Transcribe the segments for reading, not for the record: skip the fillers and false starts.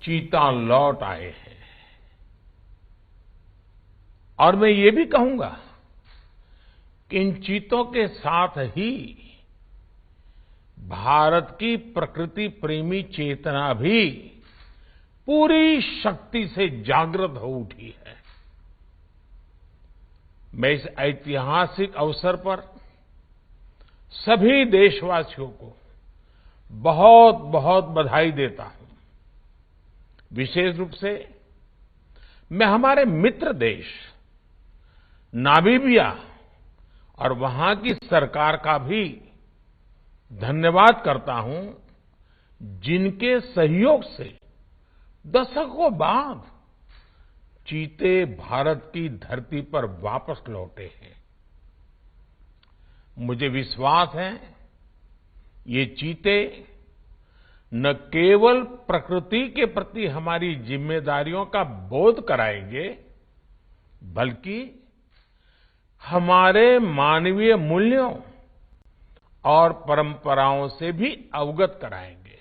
चीता लौट आए हैं। और मैं ये भी कहूंगा कि इन चीतों के साथ ही भारत की प्रकृति प्रेमी चेतना भी पूरी शक्ति से जागृत हो उठी है। मैं इस ऐतिहासिक अवसर पर सभी देशवासियों को बहुत बहुत बधाई देता हूं। विशेष रूप से मैं हमारे मित्र देश नामीबिया और वहां की सरकार का भी धन्यवाद करता हूं, जिनके सहयोग से दशकों बाद चीते भारत की धरती पर वापस लौटे हैं। मुझे विश्वास है ये चीते न केवल प्रकृति के प्रति हमारी जिम्मेदारियों का बोध कराएंगे, बल्कि हमारे मानवीय मूल्यों और परंपराओं से भी अवगत कराएंगे।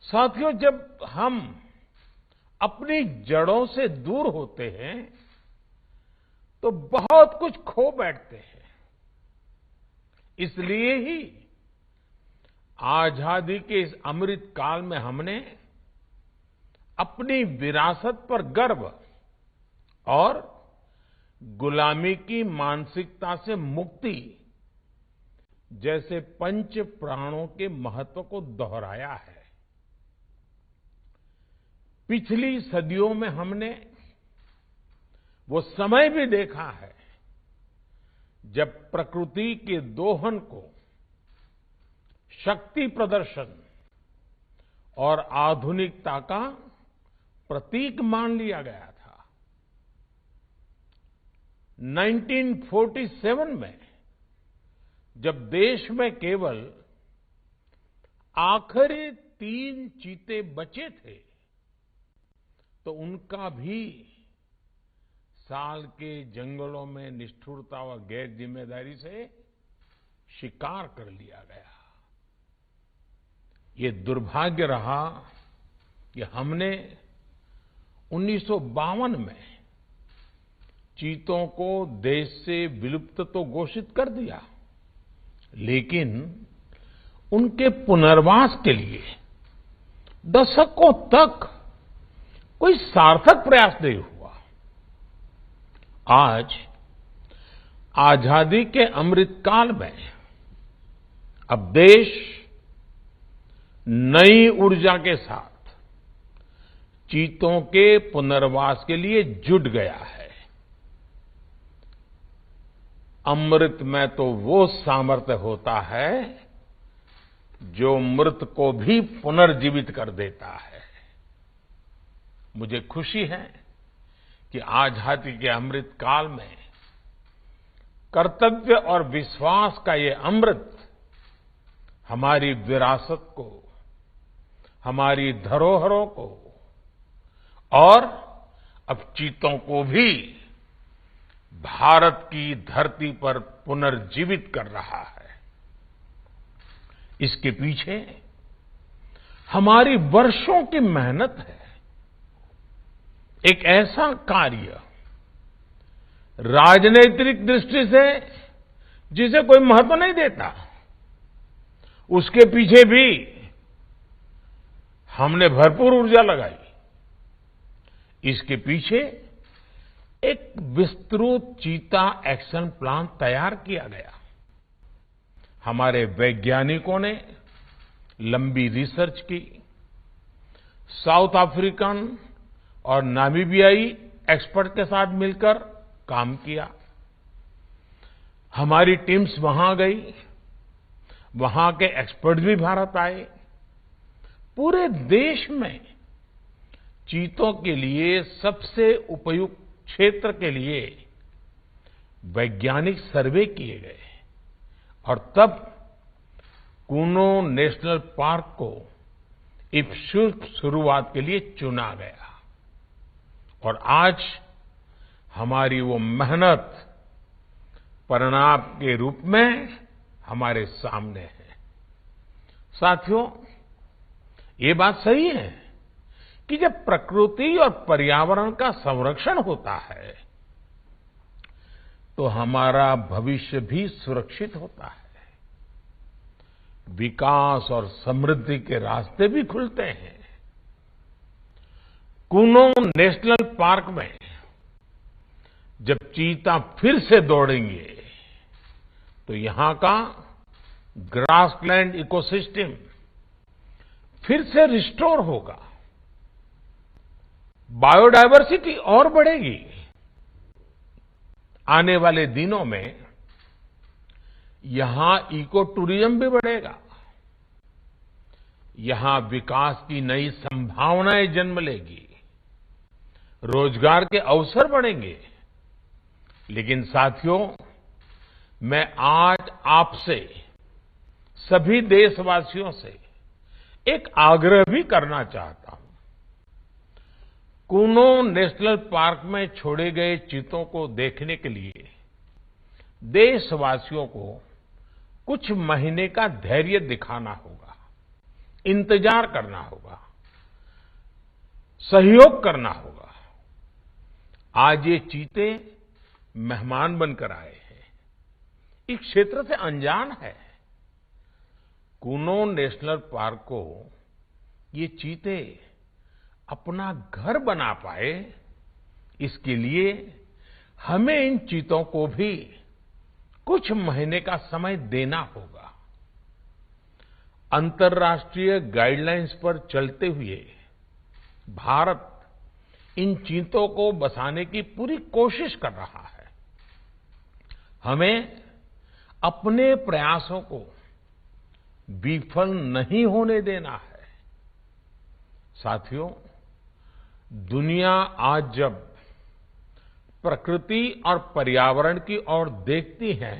साथियों, जब हम अपनी जड़ों से दूर होते हैं तो बहुत कुछ खो बैठते हैं। इसलिए ही आजादी के इस अमृत काल में हमने अपनी विरासत पर गर्व और गुलामी की मानसिकता से मुक्ति जैसे पंच प्राणों के महत्व को दोहराया है। पिछली सदियों में हमने वो समय भी देखा है जब प्रकृति के दोहन को शक्ति प्रदर्शन और आधुनिकता का प्रतीक मान लिया गया था। 1947 में जब देश में केवल आखिरी 3 चीते बचे थे तो उनका भी साल के जंगलों में निष्ठुरता व गैर जिम्मेदारी से शिकार कर लिया गया। ये दुर्भाग्य रहा कि हमने 1952 में चीतों को देश से विलुप्त तो घोषित कर दिया, लेकिन उनके पुनर्वास के लिए दशकों तक कोई सार्थक प्रयास नहीं हुआ। आज आजादी के अमृत काल में अब देश नई ऊर्जा के साथ चीतों के पुनर्वास के लिए जुट गया है। अमृत में तो वो सामर्थ्य होता है जो मृत को भी पुनर्जीवित कर देता है। मुझे खुशी है कि आजादी के अमृत काल में कर्तव्य और विश्वास का ये अमृत हमारी विरासत को, हमारी धरोहरों को और अब चीतों को भी भारत की धरती पर पुनर्जीवित कर रहा है। इसके पीछे हमारी वर्षों की मेहनत है। एक ऐसा कार्य राजनीतिक दृष्टि से जिसे कोई महत्व नहीं देता, उसके पीछे भी हमने भरपूर ऊर्जा लगाई। इसके पीछे एक विस्तृत चीता एक्शन प्लान तैयार किया गया। हमारे वैज्ञानिकों ने लंबी रिसर्च की, साउथ अफ्रीकन और नामीबियाई एक्सपर्ट के साथ मिलकर काम किया। हमारी टीम्स वहां गई, वहां के एक्सपर्ट भी भारत आए। पूरे देश में चीतों के लिए सबसे उपयुक्त क्षेत्र के लिए वैज्ञानिक सर्वे किए गए और तब कूनो नेशनल पार्क को इस शुरुआत के लिए चुना गया। और आज हमारी वो मेहनत परिणाम के रूप में हमारे सामने है। साथियों, ये बात सही है कि जब प्रकृति और पर्यावरण का संरक्षण होता है तो हमारा भविष्य भी सुरक्षित होता है, विकास और समृद्धि के रास्ते भी खुलते हैं। कूनो नेशनल पार्क में जब चीता फिर से दौड़ेंगे तो यहां का ग्रासलैंड इकोसिस्टम फिर से रिस्टोर होगा, बायोडायवर्सिटी और बढ़ेगी। आने वाले दिनों में यहां इको टूरिज्म भी बढ़ेगा, यहां विकास की नई संभावनाएं जन्म लेगी, रोजगार के अवसर बढ़ेंगे। लेकिन साथियों, मैं आज आपसे, सभी देशवासियों से एक आग्रह भी करना चाहता हूं। कूनो नेशनल पार्क में छोड़े गए चीतों को देखने के लिए देशवासियों को कुछ महीने का धैर्य दिखाना होगा, इंतजार करना होगा, सहयोग करना होगा। आज ये चीते मेहमान बनकर आए हैं, इस क्षेत्र से अनजान है। कूनो नेशनल पार्क को ये चीते अपना घर बना पाए, इसके लिए हमें इन चीतों को भी कुछ महीने का समय देना होगा। अंतर्राष्ट्रीय गाइडलाइंस पर चलते हुए भारत इन चीतों को बसाने की पूरी कोशिश कर रहा है। हमें अपने प्रयासों को विफल नहीं होने देना है। साथियों, दुनिया आज जब प्रकृति और पर्यावरण की ओर देखती है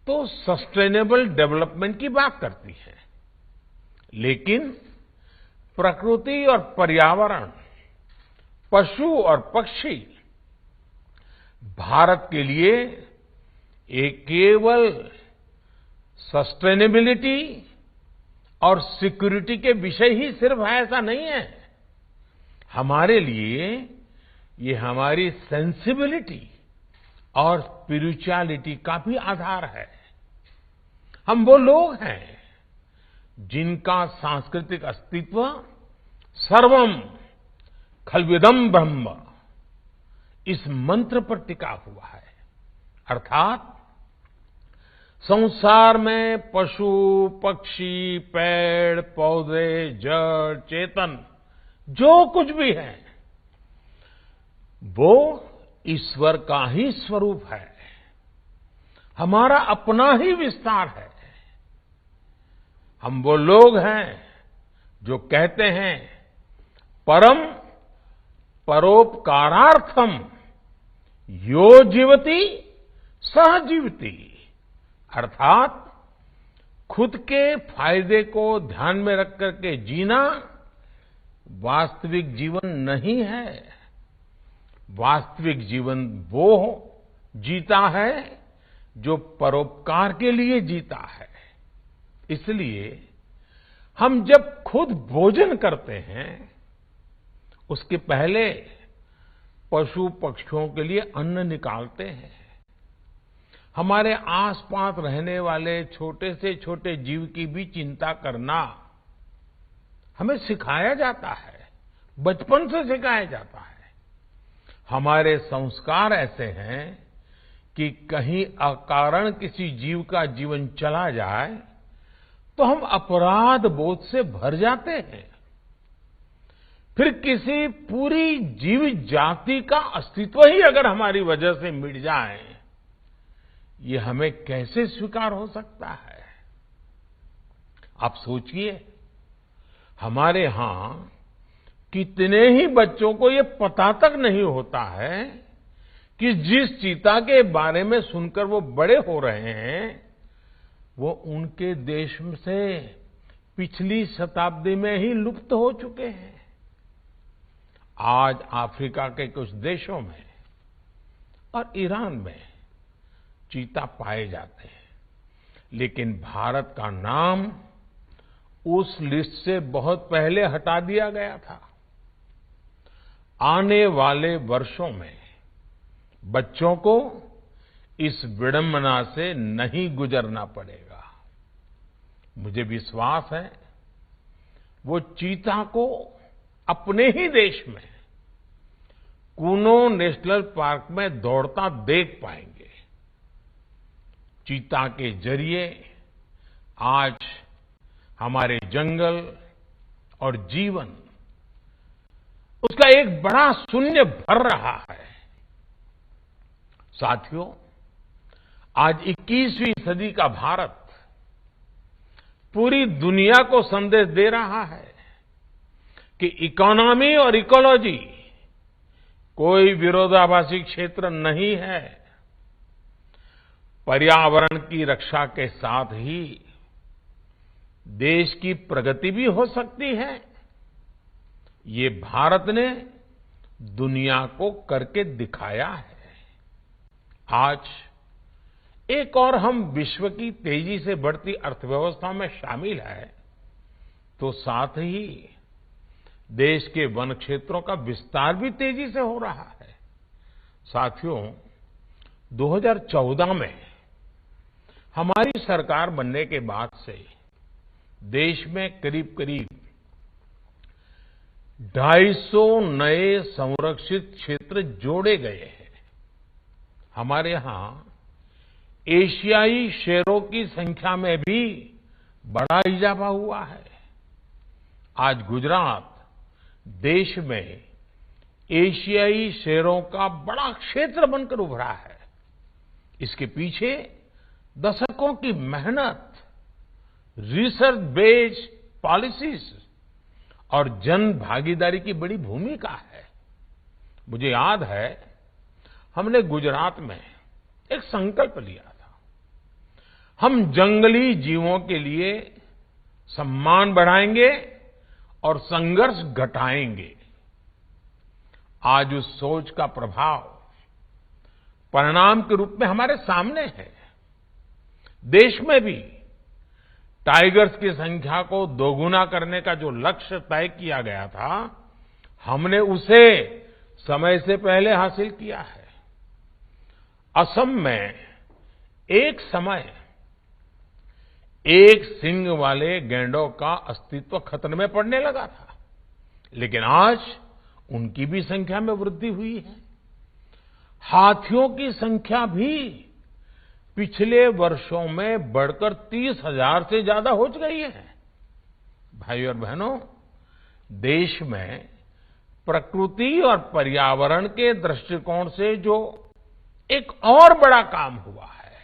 तो सस्टेनेबल डेवलपमेंट की बात करती है, लेकिन प्रकृति और पर्यावरण, पशु और पक्षी भारत के लिए एक केवल सस्टेनेबिलिटी और सिक्योरिटी के विषय ही सिर्फ है, ऐसा नहीं है। हमारे लिए ये हमारी सेंसिबिलिटी और स्पिरिचुअलिटी का भी आधार है। हम वो लोग हैं जिनका सांस्कृतिक अस्तित्व सर्वम खल्विदम ब्रह्म इस मंत्र पर टिका हुआ है। अर्थात संसार में पशु, पक्षी, पेड़, पौधे, जड़, चेतन जो कुछ भी है वो ईश्वर का ही स्वरूप है, हमारा अपना ही विस्तार है। हम वो लोग हैं जो कहते हैं परम परोपकारार्थम यो जीवति सह जीवति, अर्थात खुद के फायदे को ध्यान में रख करके जीना वास्तविक जीवन नहीं है। वास्तविक जीवन वो जीता है जो परोपकार के लिए जीता है। इसलिए हम जब खुद भोजन करते हैं उसके पहले पशु पक्षियों के लिए अन्न निकालते हैं। हमारे आसपास रहने वाले छोटे से छोटे जीव की भी चिंता करना हमें सिखाया जाता है, बचपन से सिखाया जाता है। हमारे संस्कार ऐसे हैं कि कहीं अकारण किसी जीव का जीवन चला जाए तो हम अपराध बोध से भर जाते हैं। फिर किसी पूरी जीव जाति का अस्तित्व ही अगर हमारी वजह से मिट जाए, ये हमें कैसे स्वीकार हो सकता है? आप सोचिए, हमारे यहां कितने ही बच्चों को ये पता तक नहीं होता है कि जिस चीता के बारे में सुनकर वो बड़े हो रहे हैं वो उनके देश से पिछली शताब्दी में ही लुप्त हो चुके हैं। आज अफ्रीका के कुछ देशों में और ईरान में चीता पाए जाते हैं, लेकिन भारत का नाम उस लिस्ट से बहुत पहले हटा दिया गया था। आने वाले वर्षों में बच्चों को इस विडंबना से नहीं गुजरना पड़ेगा। मुझे विश्वास है वो चीता को अपने ही देश में कूनो नेशनल पार्क में दौड़ता देख पाएंगे। चीता के जरिए आज हमारे जंगल और जीवन उसका एक बड़ा शून्य भर रहा है। साथियों, आज 21वीं सदी का भारत पूरी दुनिया को संदेश दे रहा है कि इकोनॉमी और इकोलॉजी कोई विरोधाभासी क्षेत्र नहीं है। पर्यावरण की रक्षा के साथ ही देश की प्रगति भी हो सकती है। ये भारत ने दुनिया को करके दिखाया है। आज एक और हम विश्व की तेजी से बढ़ती अर्थव्यवस्था में शामिल है, तो साथ ही देश के वन क्षेत्रों का विस्तार भी तेजी से हो रहा है। साथियों, 2014 में हमारी सरकार बनने के बाद से देश में करीब करीब 250 नए संरक्षित क्षेत्र जोड़े गए हैं। हमारे यहां एशियाई शेरों की संख्या में भी बड़ा इजाफा हुआ है। आज गुजरात देश में एशियाई शेरों का बड़ा क्षेत्र बनकर उभरा है। इसके पीछे दशकों की मेहनत, रिसर्च बेस्ड पॉलिसीज और जन भागीदारी की बड़ी भूमिका है। मुझे याद है हमने गुजरात में एक संकल्प लिया था, हम जंगली जीवों के लिए सम्मान बढ़ाएंगे और संघर्ष घटाएंगे। आज उस सोच का प्रभाव परिणाम के रूप में हमारे सामने है। देश में भी टाइगर्स की संख्या को दोगुना करने का जो लक्ष्य तय किया गया था, हमने उसे समय से पहले हासिल किया है। असम में एक समय एक सींग वाले गैंडों का अस्तित्व खतरे में पड़ने लगा था, लेकिन आज उनकी भी संख्या में वृद्धि हुई है। हाथियों की संख्या भी पिछले वर्षों में बढ़कर 30,000 से ज्यादा हो गई है। भाइयों और बहनों, देश में प्रकृति और पर्यावरण के दृष्टिकोण से जो एक और बड़ा काम हुआ है,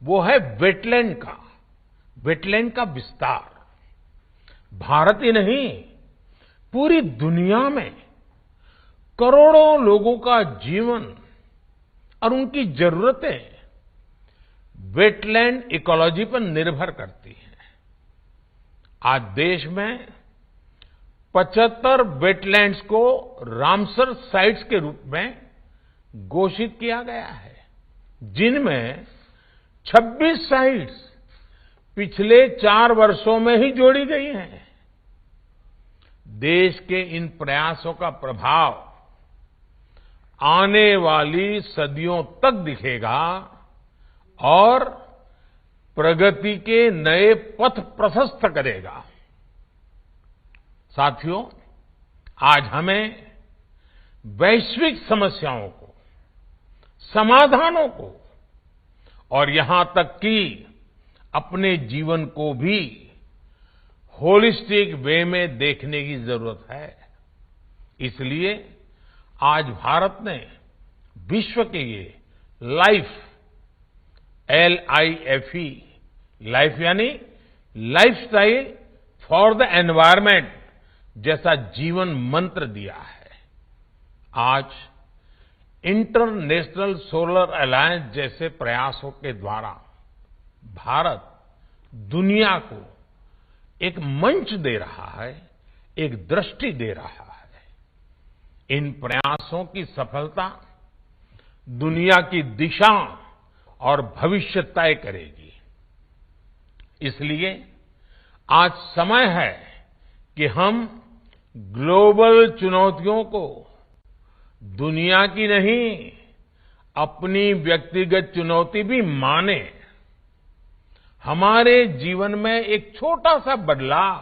वो है वेटलैंड का विस्तार। भारत ही नहीं, पूरी दुनिया में करोड़ों लोगों का जीवन और उनकी जरूरतें वेटलैंड इकोलॉजी पर निर्भर करती हैं। आज देश में 75 वेटलैंड्स को रामसर साइट्स के रूप में घोषित किया गया है, जिनमें 26 साइट्स पिछले 4 वर्षों में ही जोड़ी गई हैं। देश के इन प्रयासों का प्रभाव आने वाली सदियों तक दिखेगा और प्रगति के नए पथ प्रशस्त करेगा। साथियों, आज हमें वैश्विक समस्याओं को, समाधानों को और यहां तक कि अपने जीवन को भी होलिस्टिक वे में देखने की जरूरत है। इसलिए आज भारत ने विश्व के ये लाइफ, LIFE, लाइफ यानी लाइफस्टाइल फॉर द एनवायरमेंट जैसा जीवन मंत्र दिया है। आज इंटरनेशनल सोलर अलायंस जैसे प्रयासों के द्वारा भारत दुनिया को एक मंच दे रहा है, एक दृष्टि दे रहा है। इन प्रयासों की सफलता दुनिया की दिशा और भविष्य तय करेगी। इसलिए आज समय है कि हम ग्लोबल चुनौतियों को दुनिया की नहीं, अपनी व्यक्तिगत चुनौती भी माने। हमारे जीवन में एक छोटा सा बदलाव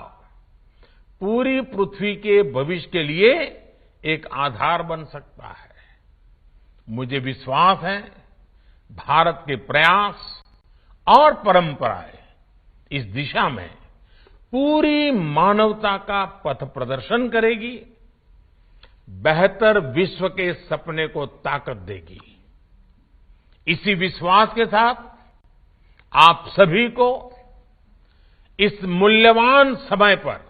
पूरी पृथ्वी के भविष्य के लिए एक आधार बन सकता है। मुझे विश्वास है, भारत के प्रयास और परंपराएं इस दिशा में पूरी मानवता का पथ प्रदर्शन करेगी, बेहतर विश्व के सपने को ताकत देगी। इसी विश्वास के साथ आप सभी को इस मूल्यवान समय पर,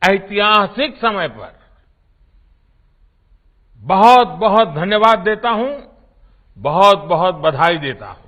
ऐतिहासिक समय पर बहुत बहुत धन्यवाद देता हूं, बहुत बहुत बधाई देता हूं।